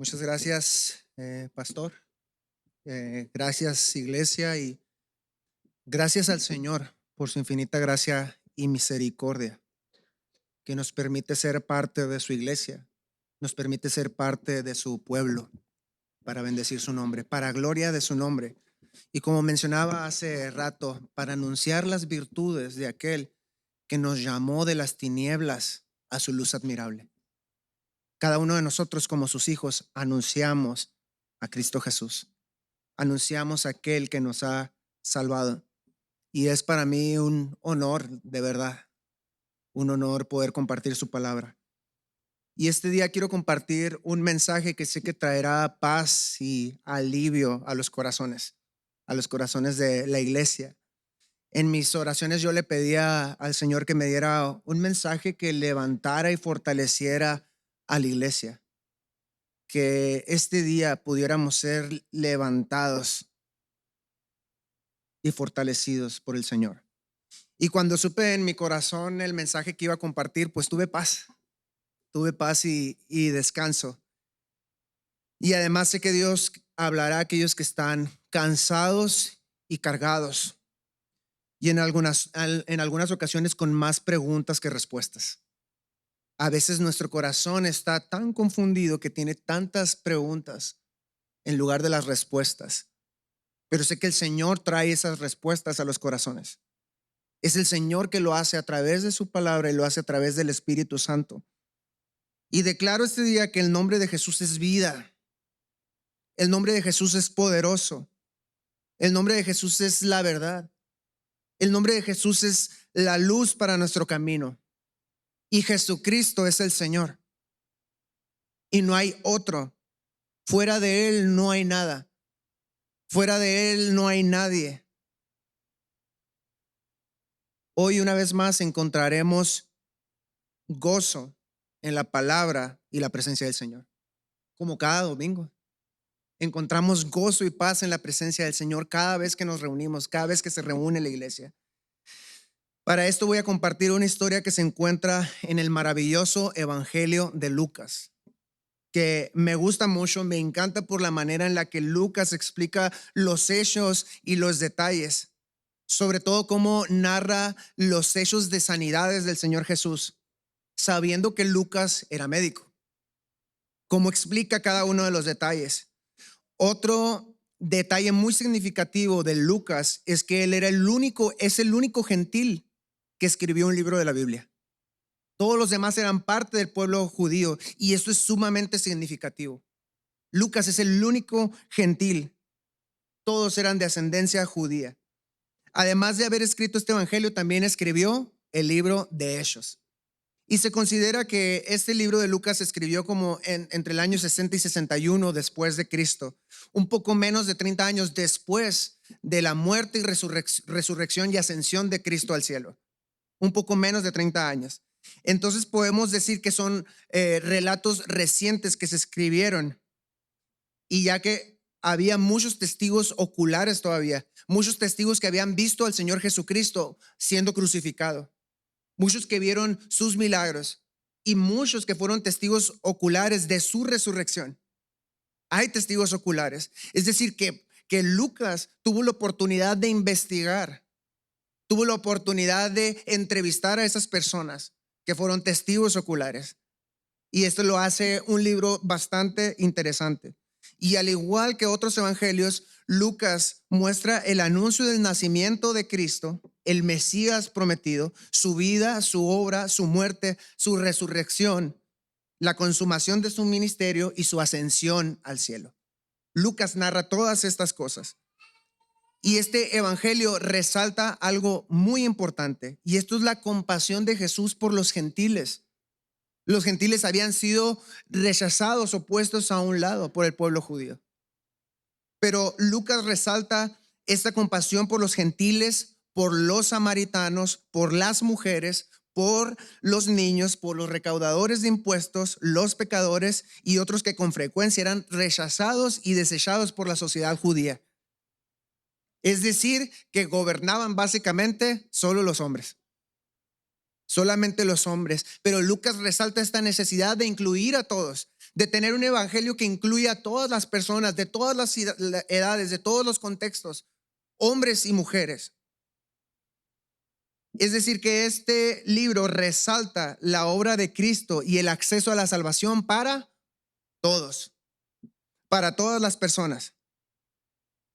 Muchas gracias, pastor. Gracias, iglesia, y gracias al Señor por su infinita gracia y misericordia que nos permite ser parte de su iglesia, nos permite ser parte de su pueblo para bendecir su nombre, para gloria de su nombre. Y como mencionaba hace rato, para anunciar las virtudes de aquel que nos llamó de las tinieblas a su luz admirable. Cada uno de nosotros como sus hijos anunciamos a Cristo Jesús. Anunciamos a aquel que nos ha salvado. Y es para mí un honor, de verdad, un honor poder compartir su palabra. Y este día quiero compartir un mensaje que sé que traerá paz y alivio a los corazones de la iglesia. En mis oraciones yo le pedía al Señor que me diera un mensaje que levantara y fortaleciera a la iglesia, que este día pudiéramos ser levantados y fortalecidos por el Señor. Y cuando supe en mi corazón el mensaje que iba a compartir, pues tuve paz y descanso. Y además sé que Dios hablará a aquellos que están cansados y cargados, y en algunas ocasiones con más preguntas que respuestas. A veces nuestro corazón está tan confundido que tiene tantas preguntas en lugar de las respuestas. Pero sé que el Señor trae esas respuestas a los corazones. Es el Señor que lo hace a través de su palabra y lo hace a través del Espíritu Santo. Y declaro este día que el nombre de Jesús es vida. El nombre de Jesús es poderoso. El nombre de Jesús es la verdad. El nombre de Jesús es la luz para nuestro camino. Y Jesucristo es el Señor. Y no hay otro. Fuera de Él no hay nada. Fuera de Él no hay nadie. Hoy una vez más encontraremos gozo en la palabra y la presencia del Señor. Como cada domingo. Encontramos gozo y paz en la presencia del Señor cada vez que nos reunimos, cada vez que se reúne la iglesia. Para esto voy a compartir una historia que se encuentra en el maravilloso Evangelio de Lucas, que me gusta mucho, me encanta por la manera en la que Lucas explica los hechos y los detalles, sobre todo cómo narra los hechos de sanidades del Señor Jesús, sabiendo que Lucas era médico, cómo explica cada uno de los detalles. Otro detalle muy significativo de Lucas es que él es el único gentil que escribió un libro de la Biblia. Todos los demás eran parte del pueblo judío y esto es sumamente significativo. Lucas es el único gentil. Todos eran de ascendencia judía. Además de haber escrito este evangelio, también escribió el libro de Hechos. Y se considera que este libro de Lucas se escribió como entre el año 60 y 61 después de Cristo, un poco menos de 30 años después de la muerte y resurrección y ascensión de Cristo al cielo, un poco menos de 30 años. Entonces podemos decir que son relatos recientes que se escribieron, y ya que había muchos testigos oculares todavía, muchos testigos que habían visto al Señor Jesucristo siendo crucificado, muchos que vieron sus milagros y muchos que fueron testigos oculares de su resurrección. Hay testigos oculares. Es decir, que Lucas tuvo la oportunidad de investigar, tuvo la oportunidad de entrevistar a esas personas que fueron testigos oculares. Y esto lo hace un libro bastante interesante. Y al igual que otros evangelios, Lucas muestra el anuncio del nacimiento de Cristo, el Mesías prometido, su vida, su obra, su muerte, su resurrección, la consumación de su ministerio y su ascensión al cielo. Lucas narra todas estas cosas. Y este evangelio resalta algo muy importante, y esto es la compasión de Jesús por los gentiles. Los gentiles habían sido rechazados o puestos a un lado por el pueblo judío. Pero Lucas resalta esta compasión por los gentiles, por los samaritanos, por las mujeres, por los niños, por los recaudadores de impuestos, los pecadores y otros que con frecuencia eran rechazados y desechados por la sociedad judía. Es decir, que gobernaban básicamente solo los hombres. Solamente los hombres. Pero Lucas resalta esta necesidad de incluir a todos, de tener un evangelio que incluya a todas las personas, de todas las edades, de todos los contextos, hombres y mujeres. Es decir, que este libro resalta la obra de Cristo y el acceso a la salvación para todos, para todas las personas.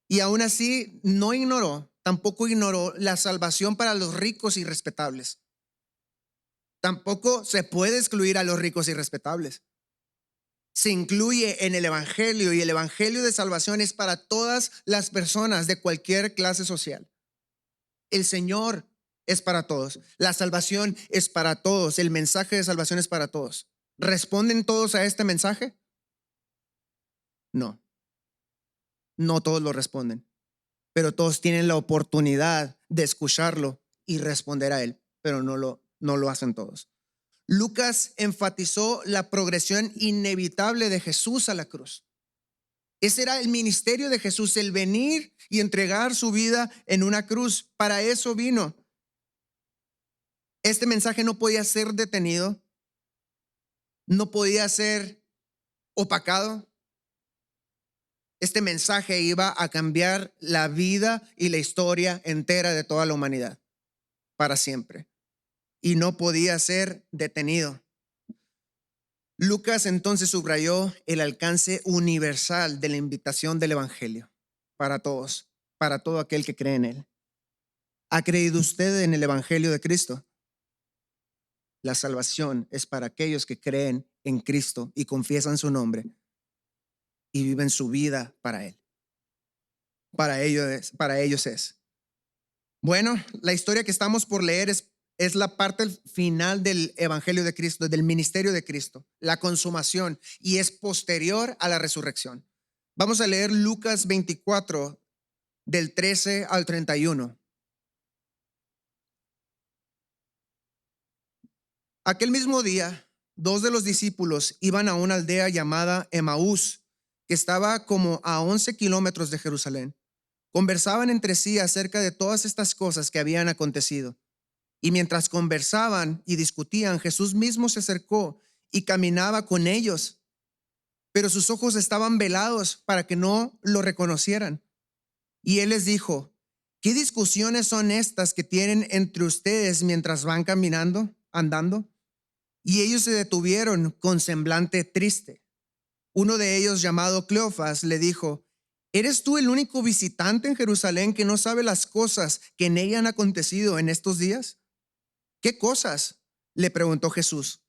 Y aún así tampoco ignoró la salvación para los ricos y respetables. Tampoco se puede excluir a los ricos y respetables. Se incluye en el evangelio, y el evangelio de salvación es para todas las personas de cualquier clase social. El Señor es para todos. La salvación es para todos. El mensaje de salvación es para todos. ¿Responden todos a este mensaje? No, no todos lo responden, pero todos tienen la oportunidad de escucharlo y responder a él, pero no lo hacen todos. Lucas enfatizó la progresión inevitable de Jesús a la cruz. Ese era el ministerio de Jesús, el venir y entregar su vida en una cruz. Para eso vino. Este mensaje no podía ser detenido, no podía ser opacado. Este mensaje iba a cambiar la vida y la historia entera de toda la humanidad para siempre, y no podía ser detenido. Lucas entonces subrayó el alcance universal de la invitación del evangelio para todos, para todo aquel que cree en él. ¿Ha creído usted en el evangelio de Cristo? La salvación es para aquellos que creen en Cristo y confiesan su nombre y viven su vida para él. Para ellos es. Bueno, la historia que estamos por leer es la parte final del evangelio de Cristo, del ministerio de Cristo, la consumación, y es posterior a la resurrección. Vamos a leer Lucas 24 del 13 al 31. Aquel mismo día, dos de los discípulos iban a una aldea llamada Emaús, que estaba como a 11 kilómetros de Jerusalén. Conversaban entre sí acerca de todas estas cosas que habían acontecido. Y mientras conversaban y discutían, Jesús mismo se acercó y caminaba con ellos, pero sus ojos estaban velados para que no lo reconocieran. Y él les dijo: ¿qué discusiones son estas que tienen entre ustedes mientras van andando? Y ellos se detuvieron con semblante triste. Uno de ellos, llamado Cleofas, le dijo: ¿eres tú el único visitante en Jerusalén que no sabe las cosas que en ella han acontecido en estos días? ¿Qué cosas?, le preguntó Jesús.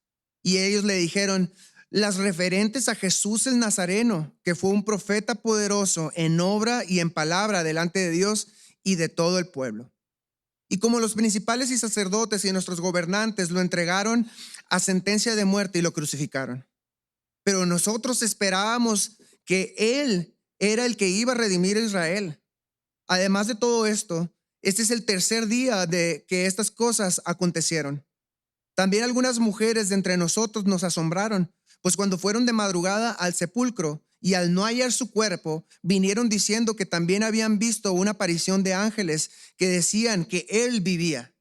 Y ellos le dijeron: las referentes a Jesús el Nazareno, que fue un profeta poderoso en obra y en palabra delante de Dios y de todo el pueblo. Y como los principales y sacerdotes y nuestros gobernantes lo entregaron a sentencia de muerte y lo crucificaron. Pero nosotros esperábamos que Él era el que iba a redimir a Israel. Además de todo esto, este es el tercer día de que estas cosas acontecieron. También algunas mujeres de entre nosotros nos asombraron, pues cuando fueron de madrugada al sepulcro y al no hallar su cuerpo, vinieron diciendo que también habían visto una aparición de ángeles que decían que él vivía.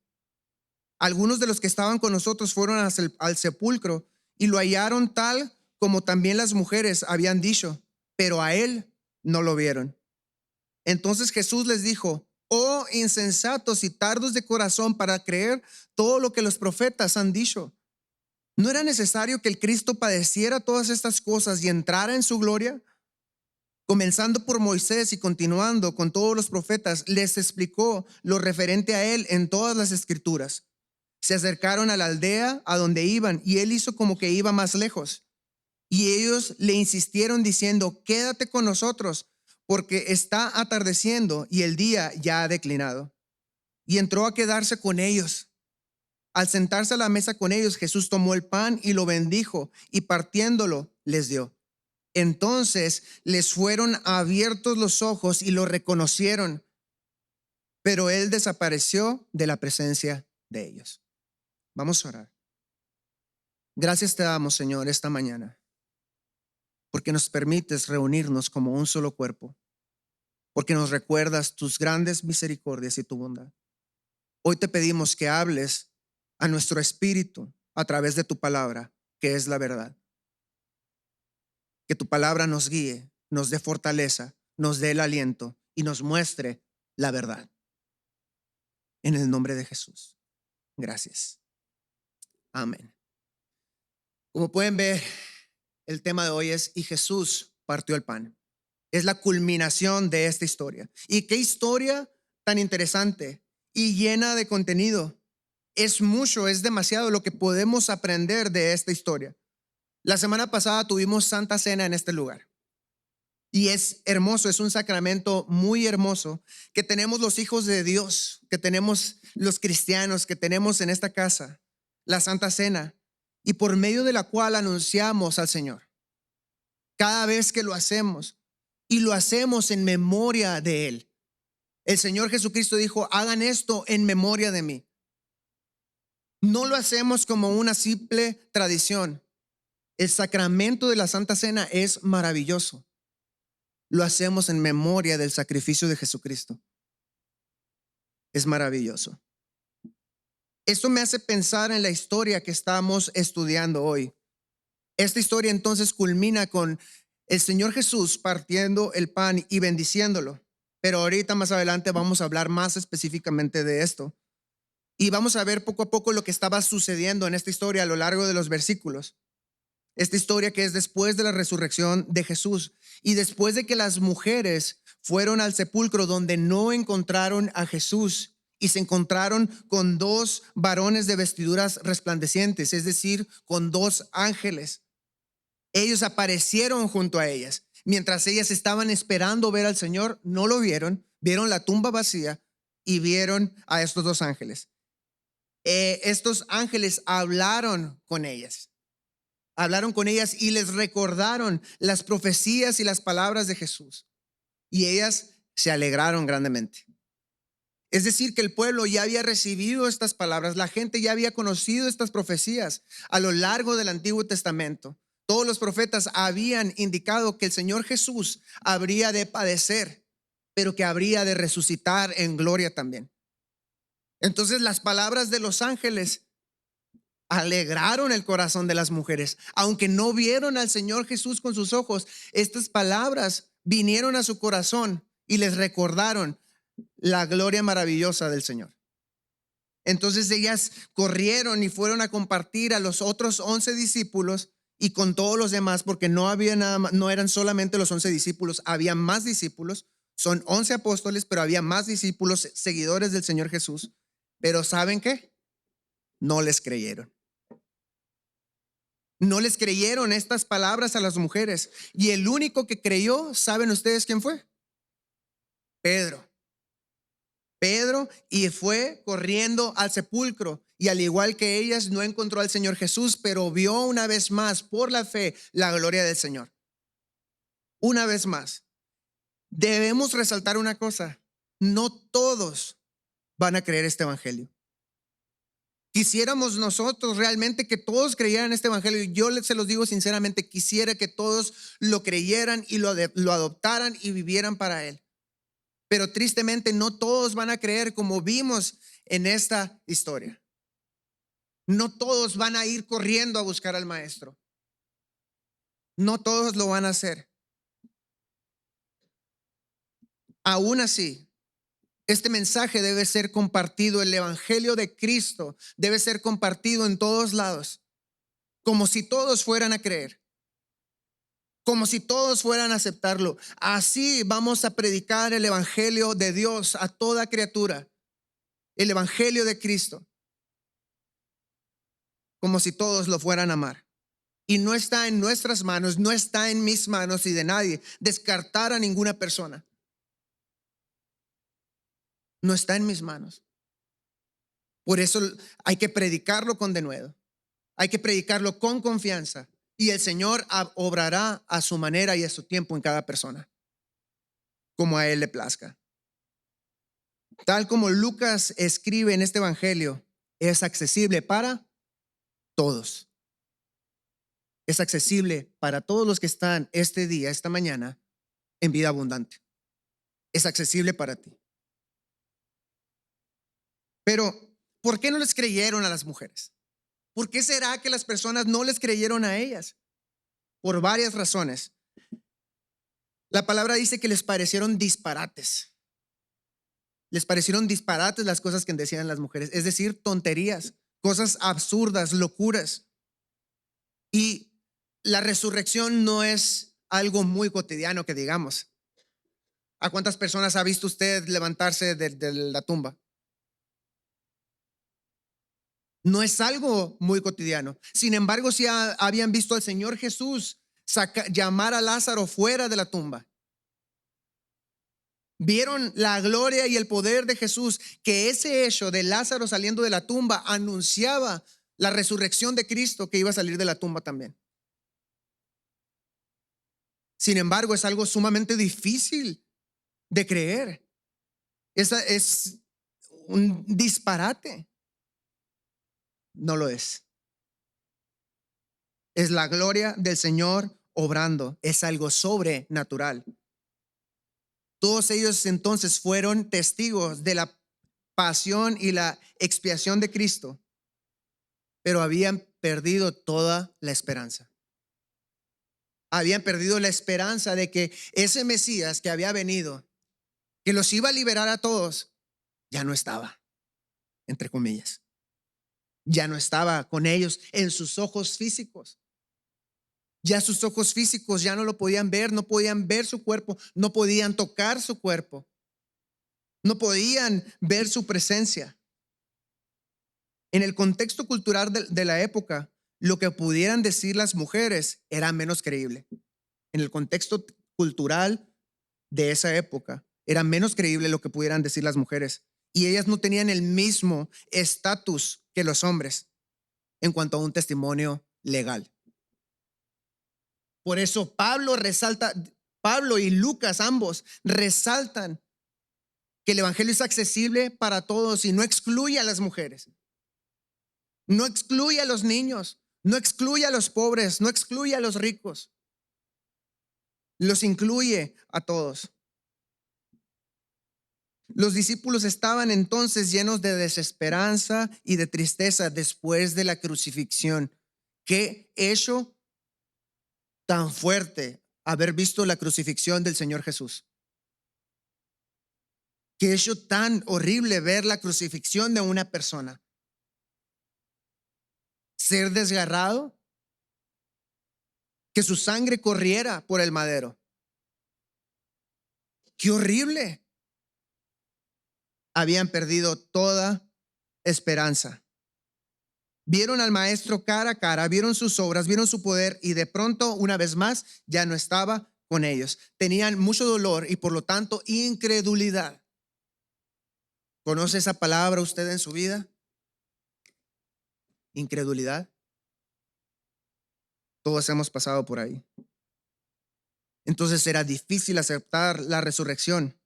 Algunos de los que estaban con nosotros fueron al sepulcro y lo hallaron tal como también las mujeres habían dicho, pero a él no lo vieron. Entonces Jesús les dijo: oh insensatos y tardos de corazón para creer todo lo que los profetas han dicho. ¿No era necesario que el Cristo padeciera todas estas cosas y entrara en su gloria? Comenzando por Moisés y continuando con todos los profetas, les explicó lo referente a él en todas las escrituras. Se acercaron a la aldea a donde iban y él hizo como que iba más lejos. Y ellos le insistieron diciendo: quédate con nosotros, porque está atardeciendo y el día ya ha declinado. Y entró a quedarse con ellos. Al sentarse a la mesa con ellos, Jesús tomó el pan y lo bendijo y partiéndolo les dio. Entonces les fueron abiertos los ojos y lo reconocieron, pero él desapareció de la presencia de ellos. Vamos a orar. Gracias te damos, Señor, esta mañana, porque nos permites reunirnos como un solo cuerpo, porque nos recuerdas tus grandes misericordias y tu bondad. Hoy te pedimos que hables a nuestro espíritu a través de tu palabra, que es la verdad. Que tu palabra nos guíe, nos dé fortaleza, nos dé el aliento y nos muestre la verdad. En el nombre de Jesús. Gracias. Amén. Como pueden ver, el tema de hoy es: y Jesús partió el pan. Es la culminación de esta historia. Y qué historia tan interesante y llena de contenido. Es mucho, es demasiado lo que podemos aprender de esta historia. La semana pasada tuvimos Santa Cena en este lugar. Y es hermoso, es un sacramento muy hermoso que tenemos los hijos de Dios, que tenemos los cristianos, que tenemos en esta casa, la Santa Cena, y por medio de la cual anunciamos al Señor. Cada vez que lo hacemos, y lo hacemos en memoria de Él. El Señor Jesucristo dijo: hagan esto en memoria de mí. No lo hacemos como una simple tradición. El sacramento de la Santa Cena es maravilloso. Lo hacemos en memoria del sacrificio de Jesucristo. Es maravilloso. Esto me hace pensar en la historia que estamos estudiando hoy. Esta historia entonces culmina con el Señor Jesús partiendo el pan y bendiciéndolo. Pero ahorita más adelante vamos a hablar más específicamente de esto. Y vamos a ver poco a poco lo que estaba sucediendo en esta historia a lo largo de los versículos. Esta historia que es después de la resurrección de Jesús y después de que las mujeres fueron al sepulcro donde no encontraron a Jesús y se encontraron con dos varones de vestiduras resplandecientes, es decir, con dos ángeles. Ellos aparecieron junto a ellas. Mientras ellas estaban esperando ver al Señor, no lo vieron, vieron la tumba vacía y vieron a estos dos ángeles. Estos ángeles hablaron con ellas. Hablaron con ellas y les recordaron las profecías y las palabras de Jesús. Y ellas se alegraron grandemente. Es decir, que el pueblo ya había recibido estas palabras, la gente ya había conocido estas profecías a lo largo del Antiguo Testamento. Todos los profetas habían indicado que el Señor Jesús habría de padecer, pero que habría de resucitar en gloria también. Entonces las palabras de los ángeles alegraron el corazón de las mujeres. Aunque no vieron al Señor Jesús con sus ojos, estas palabras vinieron a su corazón y les recordaron la gloria maravillosa del Señor. Entonces ellas corrieron y fueron a compartir a los otros 11 discípulos y con todos los demás, porque no había nada más, no eran solamente los 11 discípulos, había más discípulos. Son 11 apóstoles, pero había más discípulos, seguidores del Señor Jesús. Pero ¿saben qué? No les creyeron. No les creyeron estas palabras a las mujeres. Y el único que creyó, ¿saben ustedes quién fue? Pedro. Pedro, y fue corriendo al sepulcro. Y al igual que ellas, no encontró al Señor Jesús, pero vio una vez más por la fe la gloria del Señor. Una vez más. Debemos resaltar una cosa: no todos van a creer este evangelio. Quisiéramos nosotros realmente que todos creyeran este evangelio. Yo se los digo sinceramente, quisiera que todos lo creyeran y lo adoptaran y vivieran para él. Pero tristemente no todos van a creer, como vimos en esta historia. No todos van a ir corriendo a buscar al maestro. No todos lo van a hacer. Aún así, este mensaje debe ser compartido. El evangelio de Cristo debe ser compartido en todos lados, como si todos fueran a creer, como si todos fueran a aceptarlo. Así vamos a predicar el evangelio de Dios a toda criatura, el evangelio de Cristo, como si todos lo fueran a amar. Y no está en nuestras manos, no está en mis manos y de nadie descartar a ninguna persona. No está en mis manos. Por eso hay que predicarlo con denuedo. Hay que predicarlo con confianza. Y el Señor obrará a su manera y a su tiempo en cada persona, como a Él le plazca. Tal como Lucas escribe en este evangelio, es accesible para todos. Es accesible para todos los que están este día, esta mañana, en vida abundante. Es accesible para ti. Pero, ¿por qué no les creyeron a las mujeres? ¿Por qué será que las personas no les creyeron a ellas? Por varias razones. La palabra dice que les parecieron disparates. Les parecieron disparates las cosas que decían las mujeres, es decir, tonterías, cosas absurdas, locuras. Y la resurrección no es algo muy cotidiano que digamos. ¿A cuántas personas ha visto usted levantarse de la tumba? No es algo muy cotidiano. Sin embargo, si habían visto al Señor Jesús llamar a Lázaro fuera de la tumba. Vieron la gloria y el poder de Jesús, que ese hecho de Lázaro saliendo de la tumba anunciaba la resurrección de Cristo que iba a salir de la tumba también. Sin embargo, es algo sumamente difícil de creer. Esa es un disparate. No lo es. Es la gloria del Señor obrando. Es algo sobrenatural. Todos ellos entonces fueron testigos de la pasión y la expiación de Cristo, pero habían perdido toda la esperanza. Habían perdido la esperanza de que ese Mesías que había venido, que los iba a liberar a todos, ya no estaba, entre comillas. Ya no estaba con ellos en sus ojos físicos. Ya sus ojos físicos ya no lo podían ver, no podían ver su cuerpo, no podían tocar su cuerpo, no podían ver su presencia. En el contexto cultural de la época, lo que pudieran decir las mujeres era menos creíble. En el contexto cultural de esa época, era menos creíble lo que pudieran decir las mujeres. Y ellas no tenían el mismo estatus que los hombres en cuanto a un testimonio legal. Por eso Pablo y Lucas ambos resaltan que el evangelio es accesible para todos y no excluye a las mujeres. No excluye a los niños, no excluye a los pobres, no excluye a los ricos. Los incluye a todos. Los discípulos estaban entonces llenos de desesperanza y de tristeza después de la crucifixión. Qué hecho tan fuerte haber visto la crucifixión del Señor Jesús. Qué hecho tan horrible ver la crucifixión de una persona. Ser desgarrado, que su sangre corriera por el madero. Qué horrible. Habían perdido toda esperanza. Vieron al maestro cara a cara, vieron sus obras, vieron su poder y de pronto, una vez más, ya no estaba con ellos. Tenían mucho dolor y por lo tanto incredulidad. ¿Conoce esa palabra usted en su vida? Incredulidad. Todos hemos pasado por ahí. Entonces era difícil aceptar la resurrección.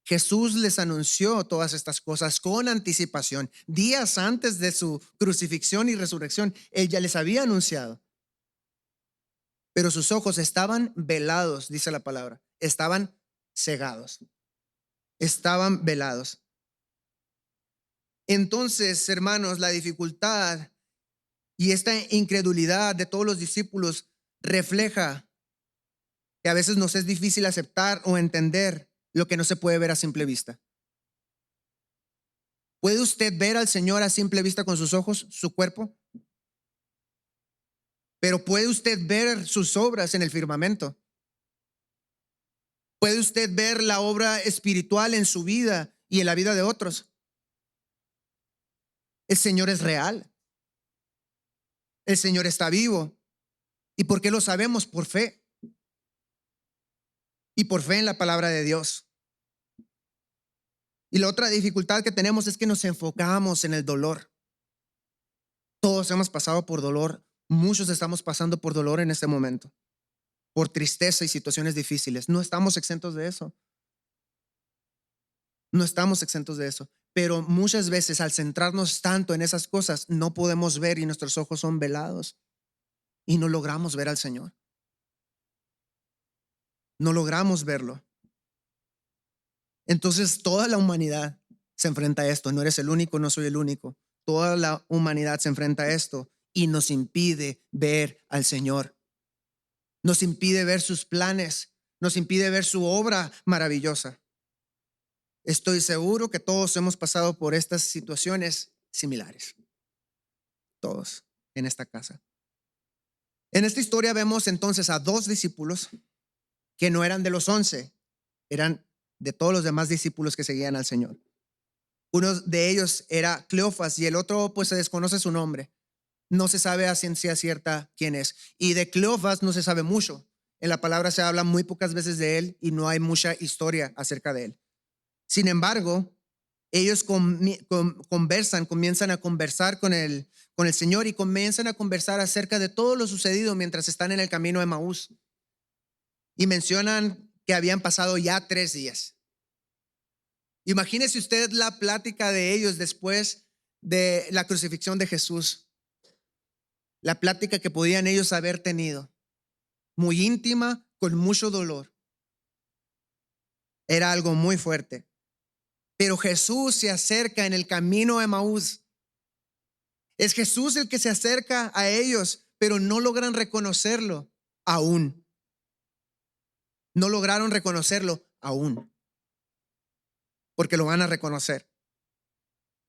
Jesús les anunció todas estas cosas con anticipación. Días antes de su crucifixión y resurrección, Él ya les había anunciado. Pero sus ojos estaban velados, dice la palabra. Estaban cegados. Estaban velados. Entonces, hermanos, la dificultad y esta incredulidad de todos los discípulos refleja que a veces nos es difícil aceptar o entender lo que no se puede ver a simple vista. ¿Puede usted ver al Señor a simple vista con sus ojos, su cuerpo? Pero ¿puede usted ver sus obras en el firmamento? ¿Puede usted ver la obra espiritual en su vida y en la vida de otros? El Señor es real. El Señor está vivo. ¿Y por qué lo sabemos? Por fe. Y por fe en la palabra de Dios. Y la otra dificultad que tenemos es que nos enfocamos en el dolor. Todos hemos pasado por dolor. Muchos estamos pasando por dolor en este momento. Por tristeza y situaciones difíciles. No estamos exentos de eso. No estamos exentos de eso. Pero muchas veces al centrarnos tanto en esas cosas, no podemos ver y nuestros ojos son velados. Y no logramos ver al Señor. No logramos verlo. Entonces toda la humanidad se enfrenta a esto. No eres el único, no soy el único. Toda la humanidad se enfrenta a esto y nos impide ver al Señor. Nos impide ver sus planes, nos impide ver su obra maravillosa. Estoy seguro que todos hemos pasado por estas situaciones similares, todos en esta casa. En esta historia vemos entonces a dos discípulos que no eran de los 11, eran de todos los demás discípulos que seguían al Señor. Uno de ellos era Cleofas y el otro pues se desconoce su nombre. No se sabe a ciencia cierta quién es. Y de Cleofas no se sabe mucho. En la palabra se habla muy pocas veces de él y no hay mucha historia acerca de él. Sin embargo, ellos comienzan a conversar con el Señor y comienzan a conversar acerca de todo lo sucedido mientras están en el camino de Emaús. Y mencionan que habían pasado ya 3 días. Imagínese usted la plática de ellos después de la crucifixión de Jesús. La plática que podían ellos haber tenido. Muy íntima, con mucho dolor. Era algo muy fuerte. Pero Jesús se acerca en el camino de Emaús. Es Jesús el que se acerca a ellos, pero no logran reconocerlo aún. No lograron reconocerlo aún. Porque lo van a reconocer.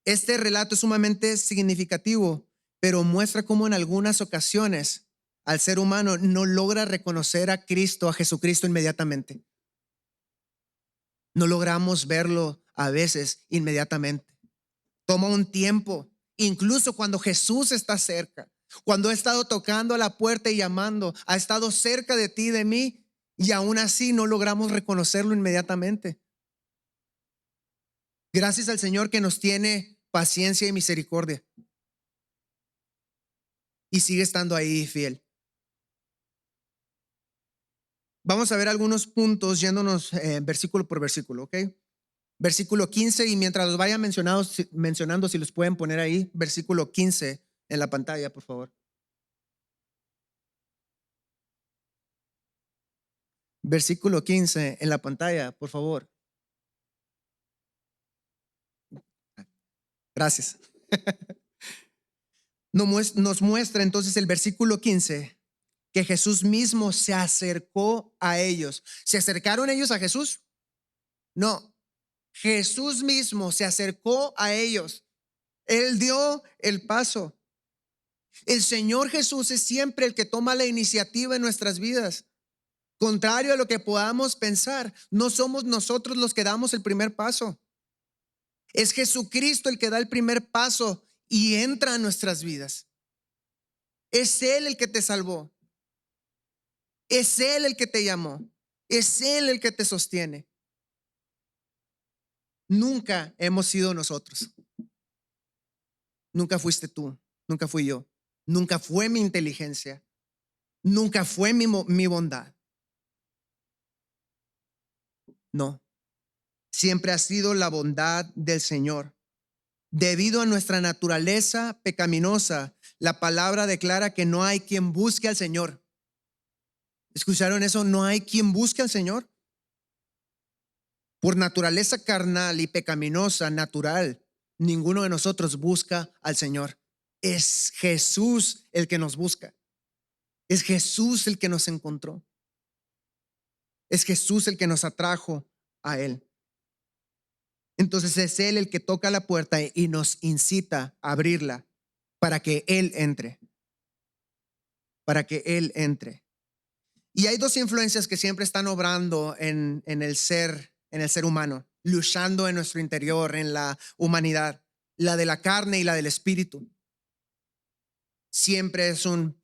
Este relato es sumamente significativo, pero muestra cómo en algunas ocasiones al ser humano no logra reconocer a Cristo, a Jesucristo inmediatamente. No logramos verlo a veces inmediatamente. Toma un tiempo, incluso cuando Jesús está cerca, cuando ha estado tocando a la puerta y llamando, ha estado cerca de ti, de mí, y aún así no logramos reconocerlo inmediatamente. Gracias al Señor que nos tiene paciencia y misericordia. Y sigue estando ahí fiel. Vamos a ver algunos puntos yéndonos versículo por versículo, ¿ok? Versículo 15 y mientras los vaya mencionando, si los pueden poner ahí, versículo 15 en la pantalla, por favor. Versículo 15 en la pantalla, por favor. Gracias. Nos muestra entonces el versículo 15 que Jesús mismo se acercó a ellos. ¿Se acercaron ellos a Jesús? No. Jesús mismo se acercó a ellos. Él dio el paso. El Señor Jesús es siempre el que toma la iniciativa en nuestras vidas. Contrario a lo que podamos pensar, no somos nosotros los que damos el primer paso. Es Jesucristo el que da el primer paso y entra a nuestras vidas. Es Él el que te salvó. Es Él el que te llamó. Es Él el que te sostiene. Nunca hemos sido nosotros. Nunca fuiste tú. Nunca fui yo. Nunca fue mi inteligencia. Nunca fue mi bondad. No. Siempre ha sido la bondad del Señor. Debido a nuestra naturaleza pecaminosa, la palabra declara que no hay quien busque al Señor. ¿Escucharon eso? No hay quien busque al Señor. Por naturaleza carnal y pecaminosa, natural, ninguno de nosotros busca al Señor. Es Jesús el que nos busca. Es Jesús el que nos encontró. Es Jesús el que nos atrajo a Él. Entonces es Él el que toca la puerta y nos incita a abrirla para que Él entre. Para que Él entre. Y hay dos influencias que siempre están obrando en el ser humano, luchando en nuestro interior, en la humanidad, la de la carne y la del espíritu. Siempre es un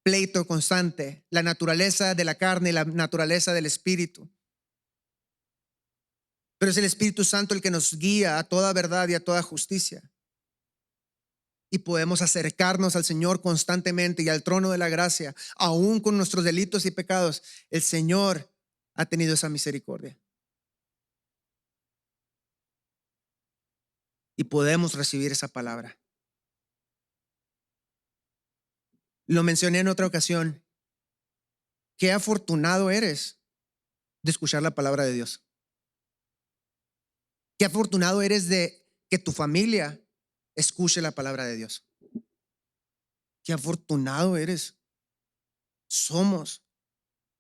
pleito constante, la naturaleza de la carne y la naturaleza del espíritu. Pero es el Espíritu Santo el que nos guía a toda verdad y a toda justicia. Y podemos acercarnos al Señor constantemente y al trono de la gracia, aún con nuestros delitos y pecados. El Señor ha tenido esa misericordia. Y podemos recibir esa palabra. Lo mencioné en otra ocasión. Qué afortunado eres de escuchar la palabra de Dios. Qué afortunado eres de que tu familia escuche la palabra de Dios. Qué afortunado eres. Somos.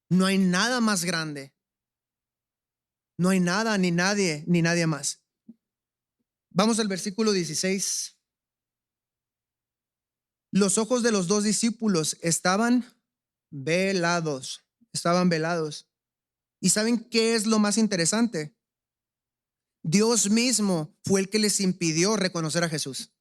No hay nada más grande. No hay nada, ni nadie más. Vamos al versículo 16. Los ojos de los dos discípulos estaban velados, estaban velados. ¿Y saben qué es lo más interesante? Dios mismo fue el que les impidió reconocer a Jesús.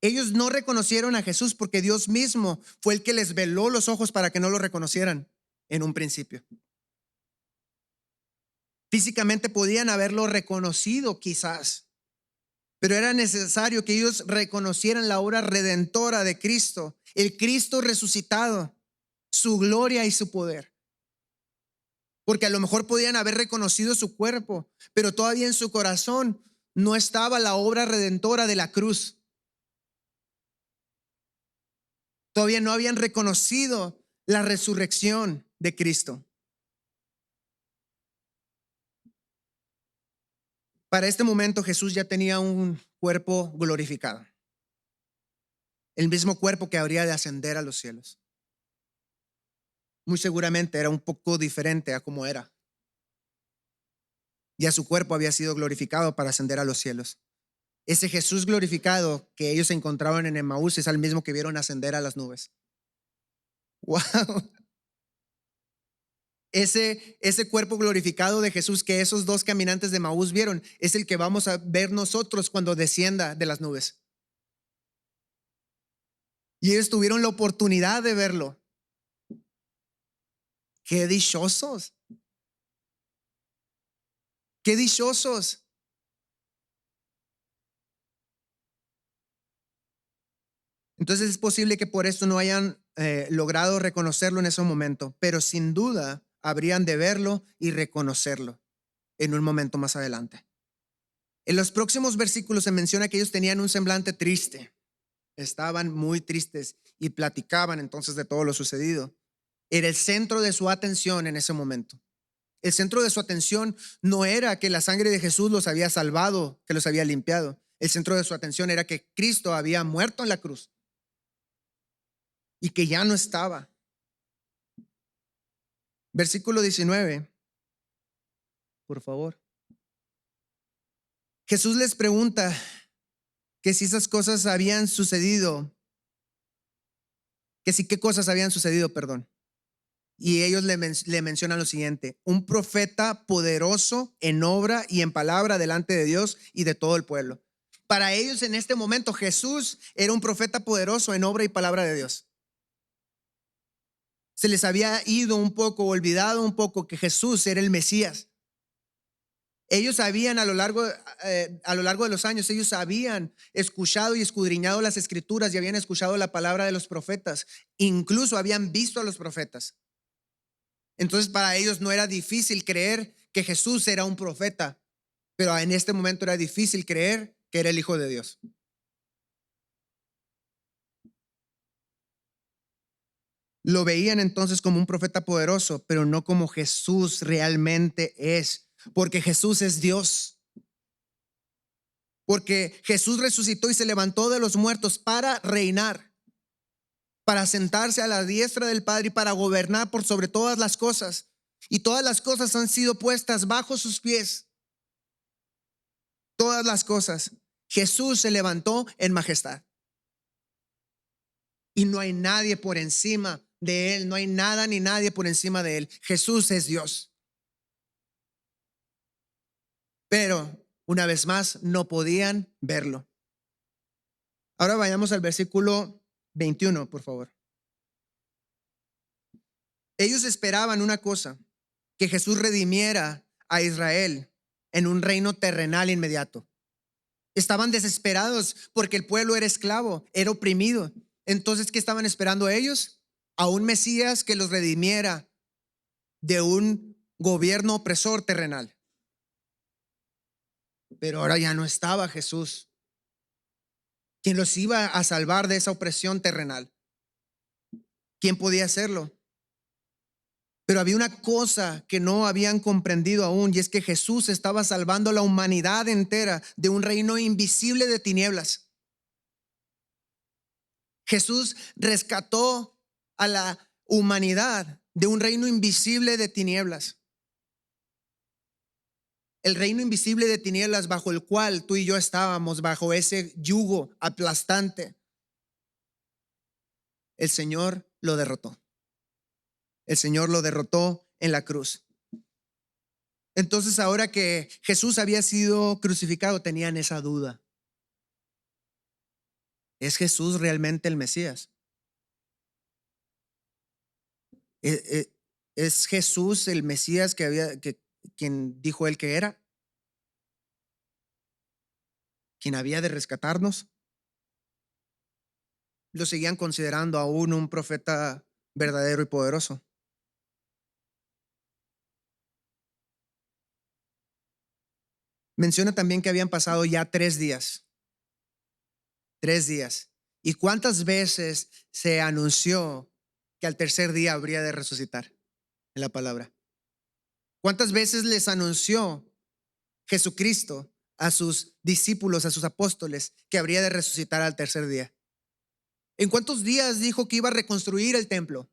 Ellos no reconocieron a Jesús porque Dios mismo fue el que les veló los ojos para que no lo reconocieran en un principio. Físicamente podían haberlo reconocido quizás, pero era necesario que ellos reconocieran la obra redentora de Cristo, el Cristo resucitado, su gloria y su poder. Porque a lo mejor podían haber reconocido su cuerpo, pero todavía en su corazón no estaba la obra redentora de la cruz. Todavía no habían reconocido la resurrección de Cristo. Para este momento Jesús ya tenía un cuerpo glorificado, el mismo cuerpo que habría de ascender a los cielos. Muy seguramente era un poco diferente a como era. Ya su cuerpo había sido glorificado para ascender a los cielos. Ese Jesús glorificado que ellos encontraban en Emaús es el mismo que vieron ascender a las nubes. ¡Wow! Ese cuerpo glorificado de Jesús que esos dos caminantes de Emaús vieron es el que vamos a ver nosotros cuando descienda de las nubes. Y ellos tuvieron la oportunidad de verlo. ¡Qué dichosos! ¡Qué dichosos! Entonces es posible que por esto no hayan logrado reconocerlo en ese momento, pero sin duda habrían de verlo y reconocerlo en un momento más adelante. En los próximos versículos se menciona que ellos tenían un semblante triste, estaban muy tristes y platicaban entonces de todo lo sucedido. Era el centro de su atención en ese momento. El centro de su atención no era que la sangre de Jesús los había salvado, que los había limpiado. El centro de su atención era que Cristo había muerto en la cruz y que ya no estaba. Versículo 19, por favor. Jesús les pregunta que si esas cosas habían sucedido, que si qué cosas habían sucedido, perdón. Y ellos le mencionan lo siguiente: un profeta poderoso en obra y en palabra delante de Dios y de todo el pueblo. Para ellos en este momento Jesús era un profeta poderoso en obra y palabra de Dios. Se les había ido un poco, olvidado un poco que Jesús era el Mesías. Ellos habían a lo largo de los años, ellos habían escuchado y escudriñado las escrituras y habían escuchado la palabra de los profetas. Incluso habían visto a los profetas. Entonces para ellos no era difícil creer que Jesús era un profeta, pero en este momento era difícil creer que era el Hijo de Dios. Lo veían entonces como un profeta poderoso, pero no como Jesús realmente es, porque Jesús es Dios. Porque Jesús resucitó y se levantó de los muertos para reinar, para sentarse a la diestra del Padre y para gobernar por sobre todas las cosas. Y todas las cosas han sido puestas bajo sus pies. Todas las cosas. Jesús se levantó en majestad. Y no hay nadie por encima de él, no hay nada ni nadie por encima de él. Jesús es Dios. Pero una vez más no podían verlo. Ahora vayamos al versículo 21, por favor. Ellos esperaban una cosa: que Jesús redimiera a Israel en un reino terrenal inmediato. Estaban desesperados porque el pueblo era esclavo, era oprimido. Entonces, ¿qué estaban esperando ellos? A un Mesías que los redimiera de un gobierno opresor terrenal. Pero ahora ya no estaba Jesús, quien los iba a salvar de esa opresión terrenal. ¿Quién podía hacerlo? Pero había una cosa que no habían comprendido aún, y es que Jesús estaba salvando a la humanidad entera de un reino invisible de tinieblas. Jesús rescató a la humanidad de un reino invisible de tinieblas. el reino invisible de tinieblas bajo el cual tú y yo estábamos, bajo ese yugo aplastante, el Señor lo derrotó. El Señor lo derrotó en la cruz. Entonces, ahora que Jesús había sido crucificado, tenían esa duda. ¿Es Jesús realmente el Mesías? ¿Es Jesús el Mesías quien dijo él que era? ¿Quien había de rescatarnos? Lo seguían considerando aún un profeta verdadero y poderoso. Menciona también que habían pasado ya 3 días. 3 días. ¿Y cuántas veces se anunció que al tercer día habría de resucitar en la palabra? ¿Cuántas veces les anunció Jesucristo a sus discípulos, a sus apóstoles, que habría de resucitar al tercer día? ¿En cuántos días dijo que iba a reconstruir el templo?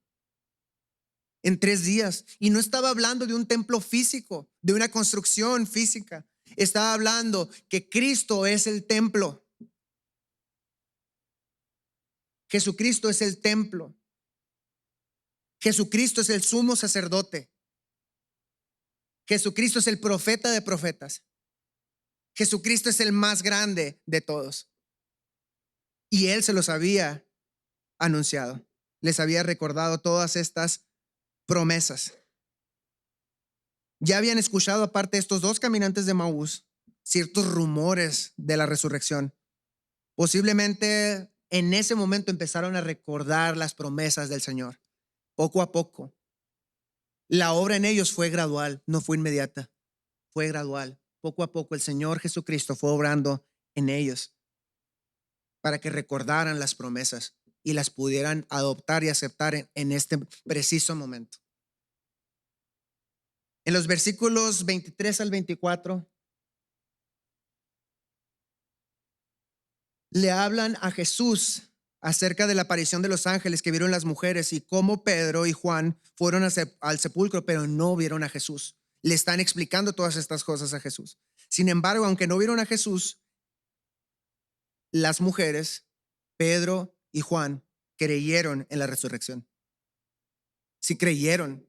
En 3 días. Y no estaba hablando de un templo físico, de una construcción física. Estaba hablando que Cristo es el templo. Jesucristo es el templo. Jesucristo es el sumo sacerdote. Jesucristo es el profeta de profetas. Jesucristo es el más grande de todos. Y Él se los había anunciado. Les había recordado todas estas promesas. Ya habían escuchado, aparte de estos dos caminantes de Maús, ciertos rumores de la resurrección. Posiblemente en ese momento empezaron a recordar las promesas del Señor. Poco a poco. La obra en ellos fue gradual, no fue inmediata. Fue gradual. Poco a poco el Señor Jesucristo fue obrando en ellos para que recordaran las promesas y las pudieran adoptar y aceptar en este preciso momento. En los versículos 23 al 24 le hablan a Jesús acerca de la aparición de los ángeles que vieron las mujeres y cómo Pedro y Juan fueron al sepulcro, pero no vieron a Jesús. Le están explicando todas estas cosas a Jesús. Sin embargo, aunque no vieron a Jesús, las mujeres, Pedro y Juan, creyeron en la resurrección. Sí creyeron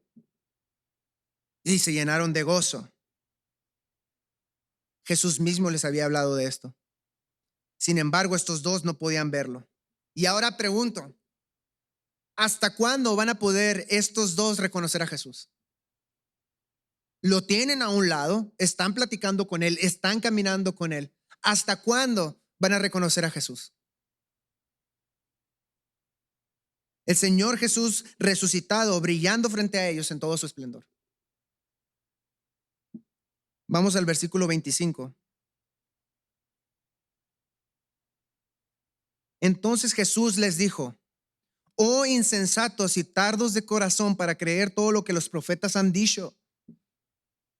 y se llenaron de gozo. Jesús mismo les había hablado de esto. Sin embargo, estos dos no podían verlo. Y ahora pregunto, ¿hasta cuándo van a poder estos dos reconocer a Jesús? Lo tienen a un lado, están platicando con él, están caminando con él. ¿Hasta cuándo van a reconocer a Jesús? El Señor Jesús resucitado, brillando frente a ellos en todo su esplendor. Vamos al versículo 25. Entonces Jesús les dijo: oh insensatos y tardos de corazón para creer todo lo que los profetas han dicho.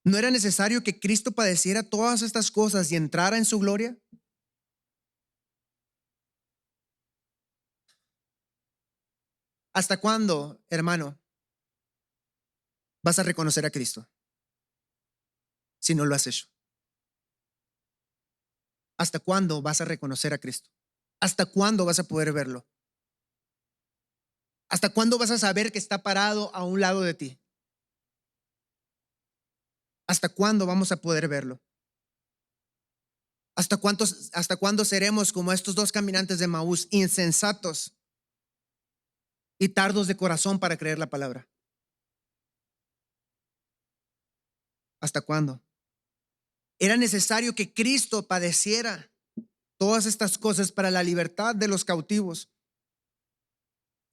¿No era necesario que Cristo padeciera todas estas cosas y entrara en su gloria? ¿Hasta cuándo, hermano, vas a reconocer a Cristo si no lo has hecho? ¿Hasta cuándo vas a reconocer a Cristo? ¿Hasta cuándo vas a poder verlo? ¿Hasta cuándo vas a saber que está parado a un lado de ti? ¿Hasta cuándo vamos a poder verlo? ¿Hasta cuándo seremos como estos dos caminantes de Maús, insensatos y tardos de corazón para creer la palabra? ¿Hasta cuándo? Era necesario que Cristo padeciera todas estas cosas para la libertad de los cautivos,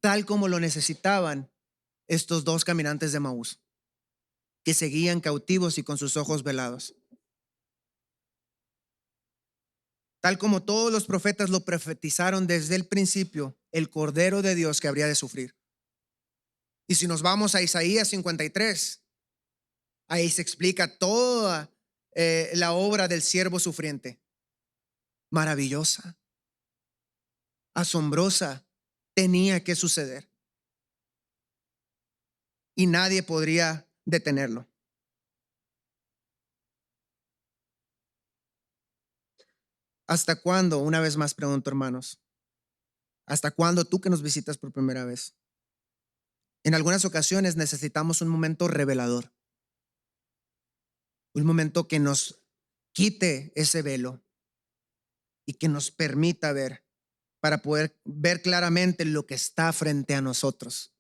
tal como lo necesitaban estos dos caminantes de Maús, que seguían cautivos y con sus ojos velados. Tal como todos los profetas lo profetizaron desde el principio, el Cordero de Dios que habría de sufrir. Y si nos vamos a Isaías 53, ahí se explica toda la obra del siervo sufriente. Maravillosa, asombrosa, tenía que suceder. Y nadie podría detenerlo. ¿Hasta cuándo? Una vez más pregunto, hermanos. ¿Hasta cuándo tú que nos visitas por primera vez? En algunas ocasiones necesitamos un momento revelador, un momento que nos quite ese velo y que nos permita ver para poder ver claramente lo que está frente a nosotros.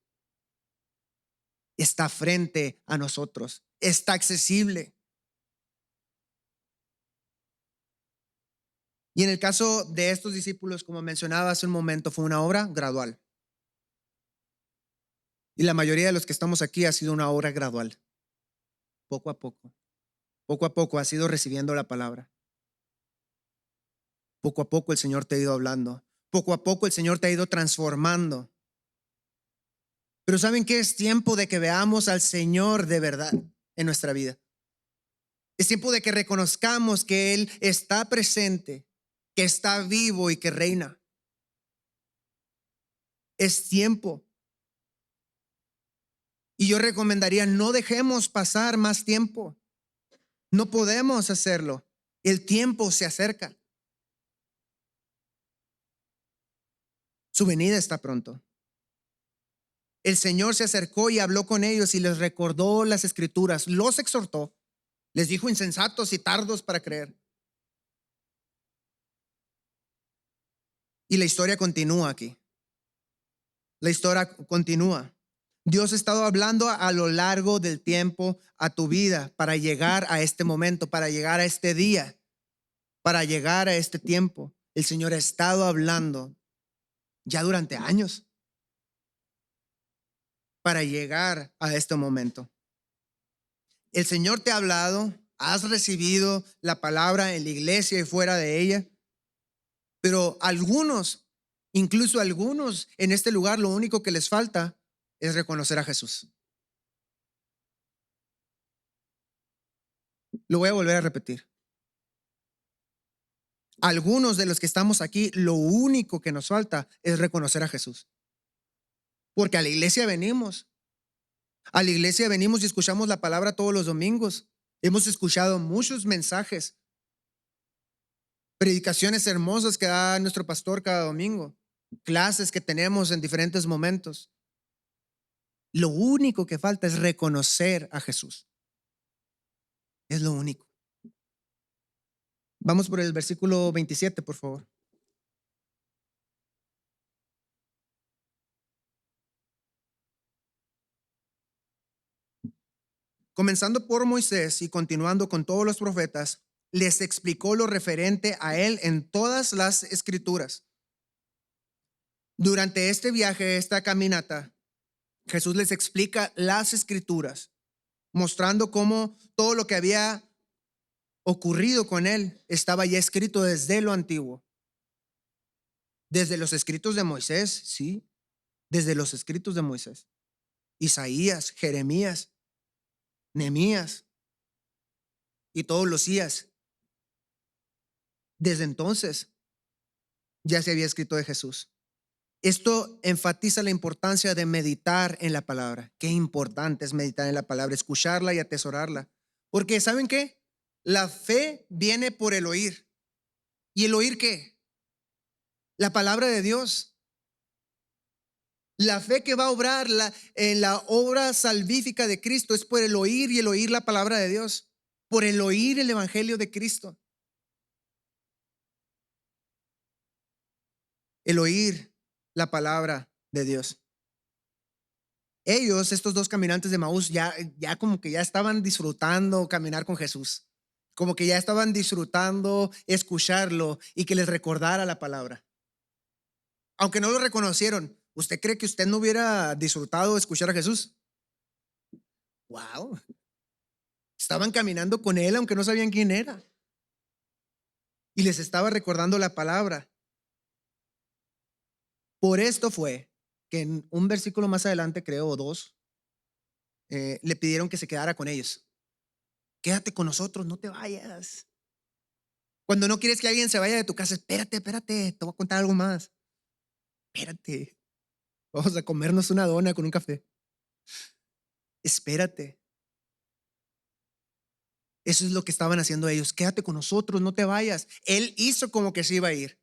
Está frente a nosotros, está accesible. Y en el caso de estos discípulos, como mencionaba hace un momento, fue una obra gradual. Y la mayoría de los que estamos aquí ha sido una obra gradual, poco a poco. Poco a poco has ido recibiendo la palabra. Poco a poco el Señor te ha ido hablando. Poco a poco el Señor te ha ido transformando. Pero ¿saben qué? Es tiempo de que veamos al Señor de verdad en nuestra vida. Es tiempo de que reconozcamos que Él está presente, que está vivo y que reina. Es tiempo. Y yo recomendaría, no dejemos pasar más tiempo. No podemos hacerlo. El tiempo se acerca. Su venida está pronto. El Señor se acercó y habló con ellos y les recordó las escrituras, los exhortó, les dijo insensatos y tardos para creer. Y la historia continúa aquí. La historia continúa. Dios ha estado hablando a lo largo del tiempo a tu vida para llegar a este momento, para llegar a este día, para llegar a este tiempo. El Señor ha estado hablando ya durante años para llegar a este momento. El Señor te ha hablado, has recibido la palabra en la iglesia y fuera de ella, pero algunos, incluso algunos en este lugar, lo único que les falta es reconocer a Jesús. Lo voy a volver a repetir. Algunos de los que estamos aquí, lo único que nos falta es reconocer a Jesús. Porque a la iglesia venimos y escuchamos la palabra todos los domingos. Hemos escuchado muchos mensajes, predicaciones hermosas que da nuestro pastor cada domingo, clases que tenemos en diferentes momentos. Lo único que falta es reconocer a Jesús. Es lo único. Vamos por el versículo 27, por favor. Comenzando por Moisés y continuando con todos los profetas, les explicó lo referente a él en todas las escrituras. Durante este viaje, esta caminata, Jesús les explica las escrituras, mostrando cómo todo lo que había ocurrido con él estaba ya escrito desde lo antiguo. Desde los escritos de Moisés, sí, desde los escritos de Moisés. Isaías, Jeremías, Nehemías y todos los días. Desde entonces ya se había escrito de Jesús. Esto enfatiza la importancia de meditar en la palabra. Qué importante es meditar en la palabra, escucharla y atesorarla. Porque ¿saben qué? La fe viene por el oír. ¿Y el oír qué? La palabra de Dios. La fe que va a obrar en la obra salvífica de Cristo es por el oír y el oír la palabra de Dios. Por el oír el evangelio de Cristo. El oír la palabra de Dios. Ellos, estos dos caminantes de Maús, ya como que ya estaban disfrutando caminar con Jesús, como que ya estaban disfrutando escucharlo y que les recordara la palabra. Aunque no lo reconocieron, ¿usted cree que usted no hubiera disfrutado escuchar a Jesús? Wow, estaban caminando con él aunque no sabían quién era y les estaba recordando la palabra. Por esto fue que en un versículo más adelante, creo, o dos, le pidieron que se quedara con ellos. Quédate con nosotros, no te vayas. Cuando no quieres que alguien se vaya de tu casa, espérate, te voy a contar algo más. Espérate, vamos a comernos una dona con un café. Espérate. Eso es lo que estaban haciendo ellos. Quédate con nosotros, no te vayas. Él hizo como que se iba a ir,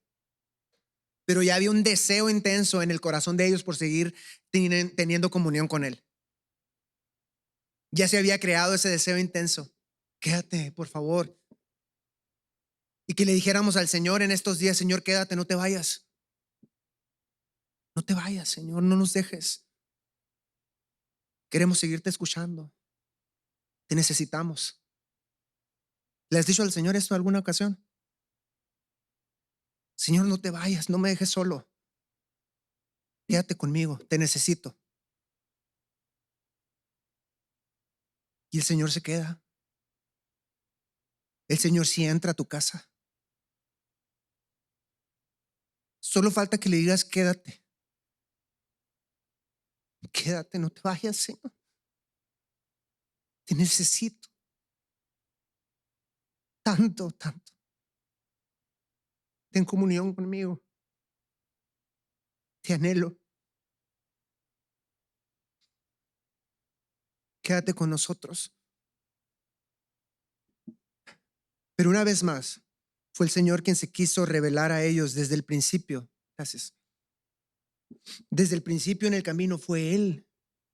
pero ya había un deseo intenso en el corazón de ellos por seguir teniendo comunión con Él. Ya se había creado ese deseo intenso. Quédate, por favor. Y que le dijéramos al Señor en estos días: Señor, quédate, no te vayas. No te vayas, Señor, no nos dejes. Queremos seguirte escuchando. Te necesitamos. ¿Le has dicho al Señor esto en alguna ocasión? Señor, no te vayas, no me dejes solo. Quédate conmigo, te necesito. Y el Señor se queda. El Señor sí entra a tu casa. Solo falta que le digas: quédate. Quédate, no te vayas, Señor. Te necesito. Tanto, tanto. Ten comunión conmigo. Te anhelo. Quédate con nosotros. Pero una vez más, fue el Señor quien se quiso revelar a ellos desde el principio. Gracias. Desde el principio en el camino fue Él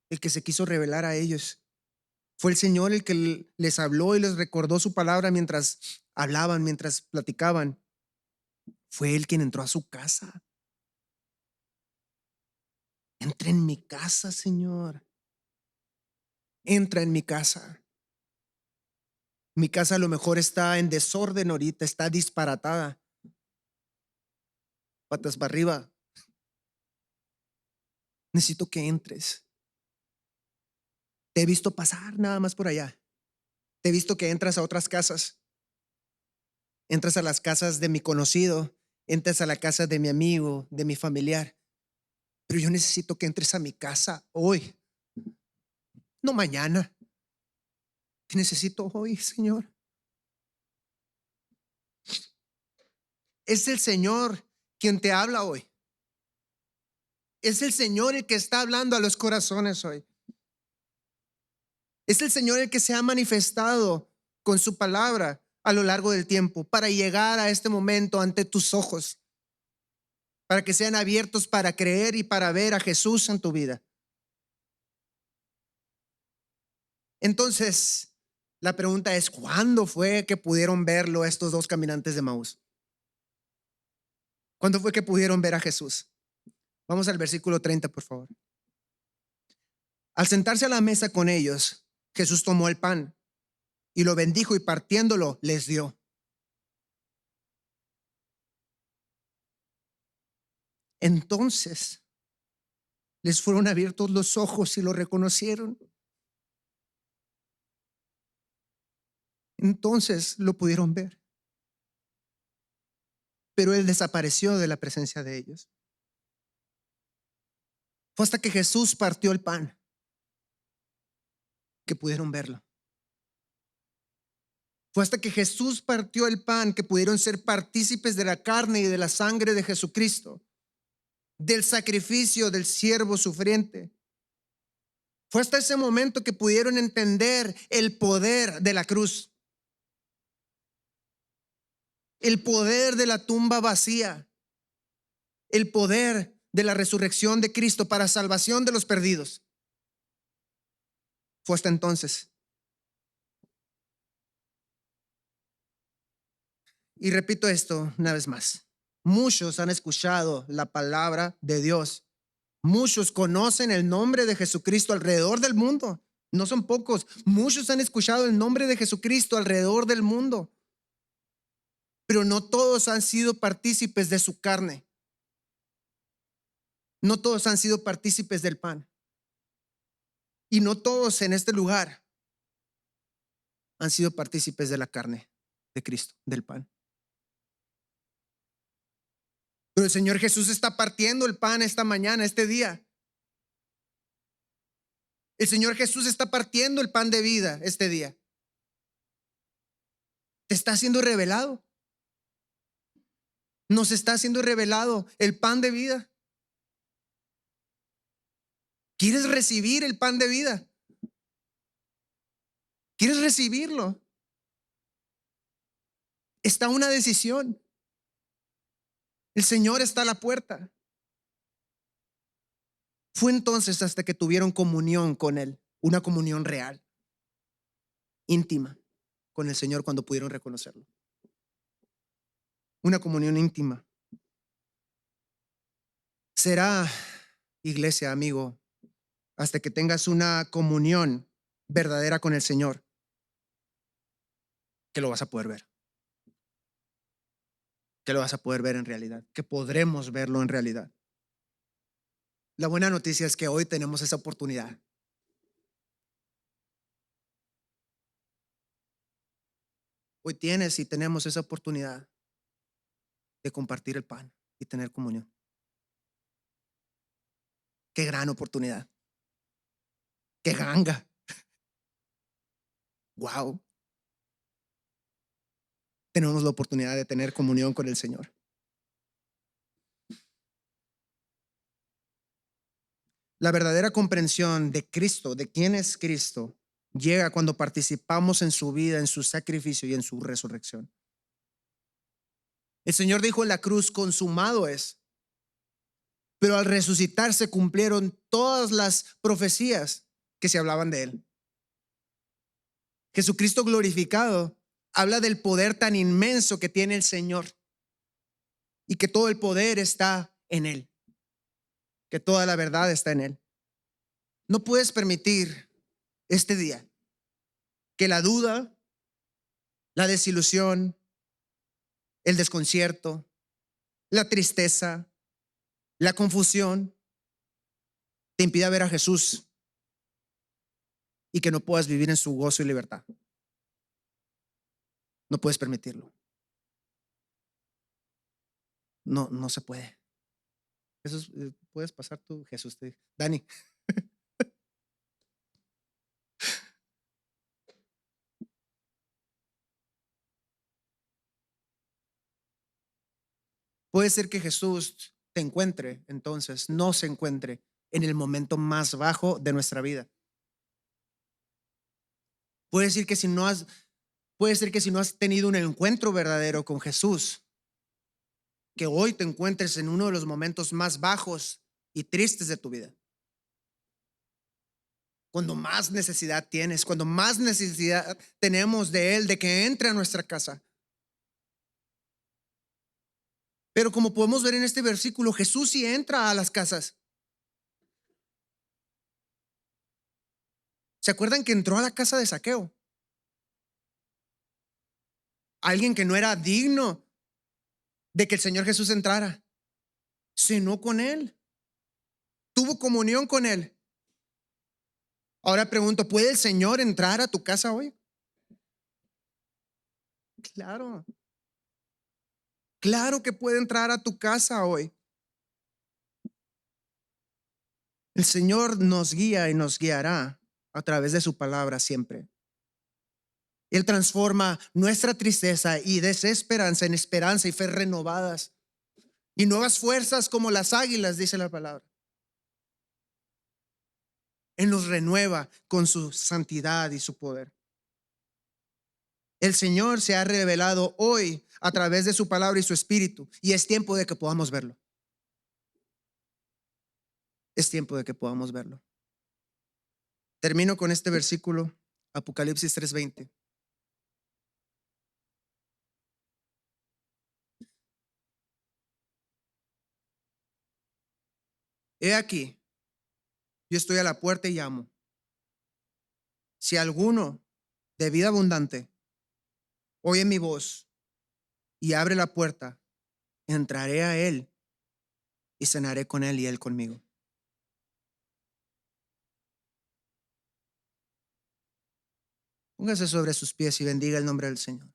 el que se quiso revelar a ellos. Fue el Señor el que les habló y les recordó su palabra mientras hablaban, mientras platicaban. Fue Él quien entró a su casa. Entra en mi casa, Señor. Entra en mi casa. Mi casa a lo mejor está en desorden ahorita, está disparatada. Patas para arriba. Necesito que entres. Te he visto pasar nada más por allá. Te he visto que entras a otras casas. Entras a las casas de mi conocido. Entras a la casa de mi amigo, de mi familiar. Pero yo necesito que entres a mi casa hoy. No mañana. Te necesito hoy, Señor. Es el Señor quien te habla hoy. Es el Señor el que está hablando a los corazones hoy. Es el Señor el que se ha manifestado con su palabra a lo largo del tiempo para llegar a este momento ante tus ojos, para que sean abiertos para creer y para ver a Jesús en tu vida. Entonces, la pregunta es: ¿cuándo fue que pudieron verlo estos dos caminantes de Maús? ¿Cuándo fue que pudieron ver a Jesús? Vamos al versículo 30, por favor. Al sentarse a la mesa con ellos, Jesús tomó el pan y lo bendijo y partiéndolo les dio. Entonces les fueron abiertos los ojos y lo reconocieron. Entonces lo pudieron ver. Pero él desapareció de la presencia de ellos. Fue hasta que Jesús partió el pan que pudieron verlo. Fue hasta que Jesús partió el pan que pudieron ser partícipes de la carne y de la sangre de Jesucristo, del sacrificio del siervo sufriente. Fue hasta ese momento que pudieron entender el poder de la cruz, el poder de la tumba vacía, el poder de la resurrección de Cristo para salvación de los perdidos. Fue hasta entonces. Y repito esto una vez más. Muchos han escuchado la palabra de Dios. Muchos conocen el nombre de Jesucristo alrededor del mundo. No son pocos. Muchos han escuchado el nombre de Jesucristo alrededor del mundo. Pero no todos han sido partícipes de su carne. No todos han sido partícipes del pan. Y no todos en este lugar han sido partícipes de la carne de Cristo, del pan. Pero el Señor Jesús está partiendo el pan esta mañana, este día. El Señor Jesús está partiendo el pan de vida este día. Te está siendo revelado. Nos está siendo revelado el pan de vida. ¿Quieres recibir el pan de vida? ¿Quieres recibirlo? Está una decisión. El Señor está a la puerta. Fue entonces hasta que tuvieron comunión con Él, una comunión real, íntima con el Señor cuando pudieron reconocerlo. Una comunión íntima. Será, iglesia, amigo, hasta que tengas una comunión verdadera con el Señor, que lo vas a poder ver. Que lo vas a poder ver en realidad, que podremos verlo en realidad. La buena noticia es que hoy tenemos esa oportunidad. Hoy tienes y tenemos esa oportunidad de compartir el pan y tener comunión. Qué gran oportunidad. Qué ganga. Wow. Tenemos la oportunidad de tener comunión con el Señor. La verdadera comprensión de Cristo, de quién es Cristo, llega cuando participamos en su vida, en su sacrificio y en su resurrección. El Señor dijo en la cruz, consumado es. Pero al resucitar se cumplieron todas las profecías que se hablaban de Él. Jesucristo glorificado habla del poder tan inmenso que tiene el Señor y que todo el poder está en Él, que toda la verdad está en Él. No puedes permitir este día que la duda, la desilusión, el desconcierto, la tristeza, la confusión te impida ver a Jesús y que no puedas vivir en su gozo y libertad. No puedes permitirlo. No, no se puede. Jesús, puedes pasar tú, Jesús. Dani. Puede ser que Jesús te encuentre, entonces, no se encuentre en el momento más bajo de nuestra vida. Puede ser que si no has, puede ser que si no has tenido un encuentro verdadero con Jesús, que hoy te encuentres en uno de los momentos más bajos y tristes de tu vida. Cuando más necesidad tienes, cuando más necesidad tenemos de Él, de que entre a nuestra casa. Pero como podemos ver en este versículo, Jesús sí entra a las casas. ¿Se acuerdan que entró a la casa de Zaqueo? Alguien que no era digno de que el Señor Jesús entrara. Cenó con Él. Tuvo comunión con Él. Ahora pregunto, ¿puede el Señor entrar a tu casa hoy? Claro. Claro que puede entrar a tu casa hoy. El Señor nos guía y nos guiará a través de su palabra siempre. Él transforma nuestra tristeza y desesperanza en esperanza y fe renovadas y nuevas fuerzas como las águilas, dice la palabra. Él nos renueva con su santidad y su poder. El Señor se ha revelado hoy a través de su palabra y su espíritu, y es tiempo de que podamos verlo. Es tiempo de que podamos verlo. Termino con este versículo, Apocalipsis 3:20. He aquí, yo estoy a la puerta y llamo. Si alguno de vida abundante oye mi voz y abre la puerta, entraré a él y cenaré con él y él conmigo. Póngase sobre sus pies y bendiga el nombre del Señor.